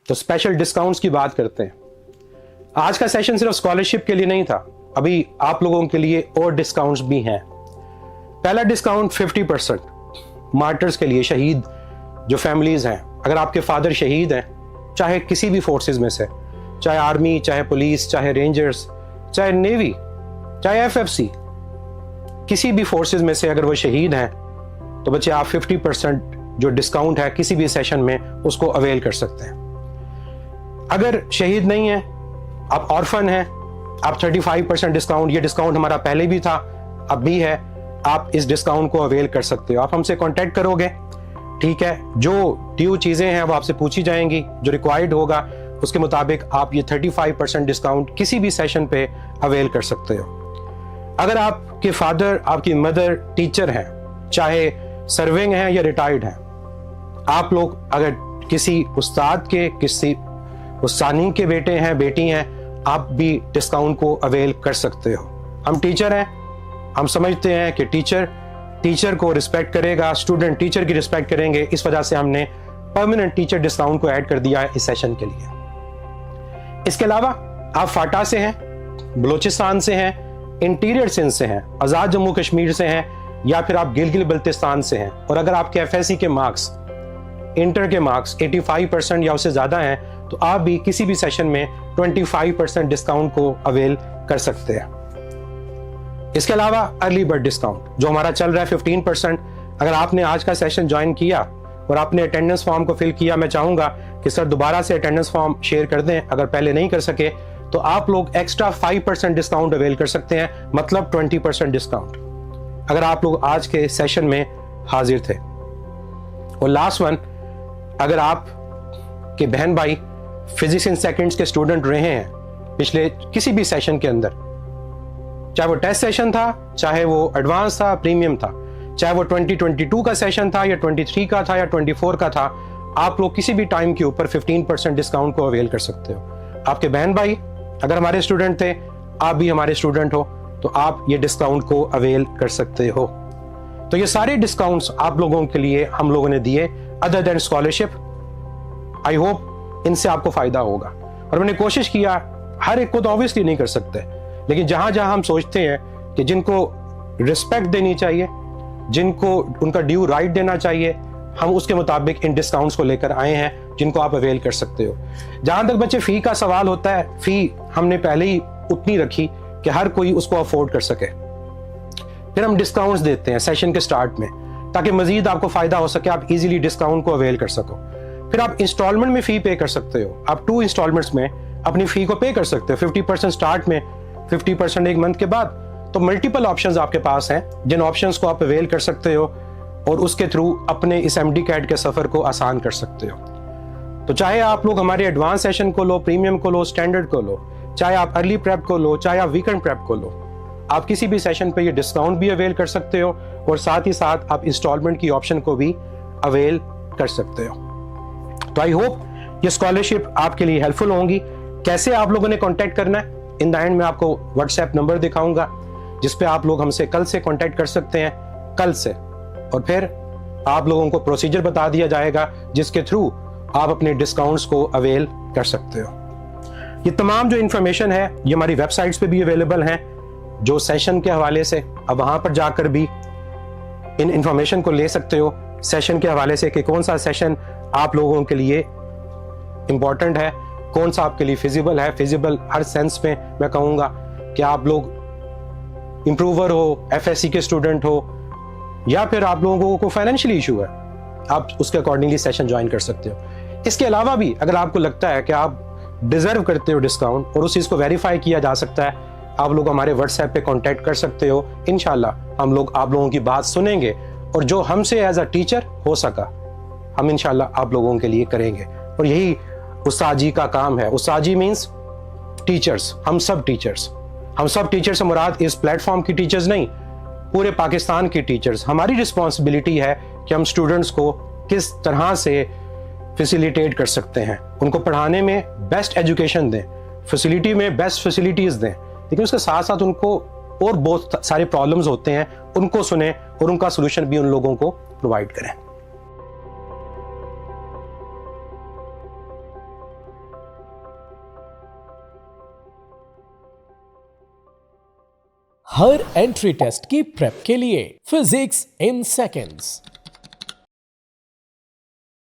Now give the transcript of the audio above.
तो special discounts की बात करते हैं। आज का सेशन सिर्फ स्कॉलरशिप के लिए नहीं था, अभी आप लोगों के लिए और डिस्काउंट्स भी हैं। पहला डिस्काउंट 50% मार्टर्स के लिए, शहीद जो फैमिलीज हैं। अगर आपके फादर शहीद हैं, चाहे किसी भी फोर्सेस में से, चाहे आर्मी, चाहे पुलिस, चाहे रेंजर्स, चाहे नेवी, चाहे एफएफसी, किसी भी फोर्सेस में से अगर वो शहीद हैं, तो बच्चे आप 50% जो डिस्काउंट है किसी भी सेशन में उसको अवेल कर सकते हैं। अगर शहीद नहीं है, आप ऑर्फन हैं, आप 35% डिस्काउंट, ये डिस्काउंट हमारा पहले भी था, अब भी है, आप इस डिस्काउंट को अवेल कर सकते हो। आप हमसे कांटेक्ट करोगे, ठीक है, जो ड्यू चीजें हैं वो आपसे पूछी जाएंगी, जो रिक्वायर्ड होगा उसके मुताबिक आप ये 35% डिस्काउंट किसी भी सेशन पे अवेल कर सकते हो। अगर आपके फादर, आपकी मदर टीचर हैं, चाहे सर्विंग हैं या रिटायर्ड हैं, आप लोग अगर किसी उस्ताद के, किसी उस्तानी के बेटे हैं, बेटी हैं, आप भी डिस्काउंट को अवेल कर सकते हो। हम टीचर हैं, हम समझते हैं कि टीचर को रिस्पेक्ट करेगा, स्टूडेंट टीचर की रिस्पेक्ट करेंगे, इस वजह से हमने परमानेंट टीचर डिस्काउंट को ऐड कर दिया है इस सेशन के लिए। इसके अलावा आप फाटा से हैं, बलोचिस्तान से हैं, इंटीरियर सिंध से हैं, आज़ाद जम्मू कश्मीर से हैं, या फिर आप गिलगित बल्तिस्तान से हैं, और अगर आपके एफएससी के मार्क्स, इंटर के मार्क्स 85% या उससे ज़्यादा हैं, तो आप भी किसी भी सेशन में 25% डिस्काउंट को अवेल कर सकते हैं। इसके अलावा अर्ली बर्ड डिस्काउंट जो हमारा चल रहा है 15%। अगर आपने आज का सेशन ज्वाइन किया और आपने अटेंडेंस फॉर्म को फिल किया, मैं चाहूंगा कि सर दोबारा से अटेंडेंस फॉर्म शेयर कर दें, अगर पहले नहीं कर सके तो आप लोग एक्स्ट्रा 5% डिस्काउंट अवेल कर सकते हैं, मतलब 20% डिस्काउंट, अगर आप लोग आज के सेशन में हाजिर थे। और लास्ट वन, अगर आप के बहन भाई फिजिक्स इन सेकंड्स के स्टूडेंट रहे हैं पिछले किसी भी सेशन के अंदर, चाहे वो टेस्ट सेशन था, चाहे वो एडवांस था, प्रीमियम था, चाहे वो 2022 का सेशन था या 23 का था या 24 का था, आप लोग किसी भी टाइम के ऊपर 15% डिस्काउंट को अवेल कर सकते हो। आपके बहन भाई अगर हमारे स्टूडेंट थे, आप भी हमारे स्टूडेंट हो, तो आप ये डिस्काउंट को अवेल कर सकते हो। तो ये सारे डिस्काउंट्स आप लोगों के लिए हम लोगों ने दिए other than scholarship. I hope इनसे आपको फायदा होगा। और मैंने कोशिश किया, हर एक को तो ऑब्वियसली नहीं कर सकते, लेकिन जहां जहां हम सोचते हैं कि जिनको रिस्पेक्ट देनी चाहिए, जिनको उनका ड्यू राइट देना चाहिए, हम उसके मुताबिक इन डिस्काउंट्स को लेकर आए हैं जिनको आप अवेल कर सकते हो। जहां तक बच्चे फी का सवाल होता है, फी हमने पहले ही उतनी रखी कि हर कोई उसको अफोर्ड कर सके। फिर हम डिस्काउंट्स देते हैं सेशन के स्टार्ट में, ताकि मजीद आपको फायदा हो सके, आप इजीली डिस्काउंट को अवेल कर सको। फिर आप इंस्टॉलमेंट में फी पे कर सकते हो, आप 2 इंस्टॉलमेंट्स में अपनी फी को पे कर सकते हो, 50% स्टार्ट में, 50% एक मंथ के बाद। तो मल्टीपल ऑप्शंस आपके पास हैं, जिन ऑप्शंस को आप अवेल कर सकते हो और उसके थ्रू अपने इस एमडी कैट के सफर को आसान कर सकते हो। तो चाहे आप लोग हमारे एडवांस सेशन को लो, प्रीमियम को लो, स्टैंडर्ड को लो, चाहे आप अर्ली प्रेप को लो, चाहे आप वीकेंड प्रेप को लो, आप किसी भी सेशन पे ये डिस्काउंट भी अवेल कर सकते हो और साथ ही साथ आप इंस्टॉलमेंट की ऑप्शन को भी अवेल कर सकते हो। तो आई होप ये स्कॉलरशिप आपके लिए हेल्पफुल होंगी। कैसे आप लोगों ने कांटेक्ट करना है, इन द एंड में आपको व्हाट्सएप नंबर दिखाऊंगा जिस पे आप लोग हमसे कल से कांटेक्ट कर सकते हैं, कल से, और फिर आप लोगों को प्रोसीजर बता दिया जाएगा जिसके थ्रू आप अपने डिस्काउंट्स को अवेल कर सकते हो। ये तमाम जो इन्फॉर्मेशन है ये हमारी वेबसाइट्स पे भी अवेलेबल हैं, जो सेशन के हवाले से, अब वहां पर जाकर भी इन इंफॉर्मेशन को ले सकते हो सेशन के हवाले से कि कौन सा सेशन आप लोगों के लिए इंपॉर्टेंट है, कौन सा आपके लिए फिजिबल है। फिजिबल हर सेंस में मैं कहूँगा कि आप लोग इंप्रूवर हो, एफएससी के स्टूडेंट हो, या फिर आप लोगों को फाइनेंशियल इशू है, आप उसके अकॉर्डिंगली सेशन ज्वाइन कर सकते हो। इसके अलावा भी अगर आपको लगता है कि आप डिजर्व करते हो डिस्काउंट और उस चीज़ को वेरीफाई किया जा सकता है, आप लोग हमारे व्हाट्सएप पे कांटेक्ट कर सकते हो। इंशाल्लाह हम लोग आप लोगों की बात सुनेंगे और जो हमसे एज अ टीचर हो सका हम इंशाल्लाह आप लोगों के लिए करेंगे। और यही उस्ताद जी का काम है। उस्ताद जी मीन्स टीचर्स, हम सब टीचर्स, हम सब टीचर्स से मुराद इस प्लेटफॉर्म की टीचर्स नहीं, पूरे पाकिस्तान की टीचर्स। हमारी रिस्पॉन्सिबिलिटी है कि हम स्टूडेंट्स को किस तरह से फैसिलिटेट कर सकते हैं, उनको पढ़ाने में बेस्ट एजुकेशन दें, फैसिलिटी में बेस्ट फैसिलिटीज दें, लेकिन उसके साथ साथ उनको और बहुत सारे प्रॉब्लम्स होते हैं, उनको सुने और उनका सोल्यूशन भी उन लोगों को प्रोवाइड करें। हर एंट्री टेस्ट की प्रेप के लिए फिजिक्स इन सेकंड्स।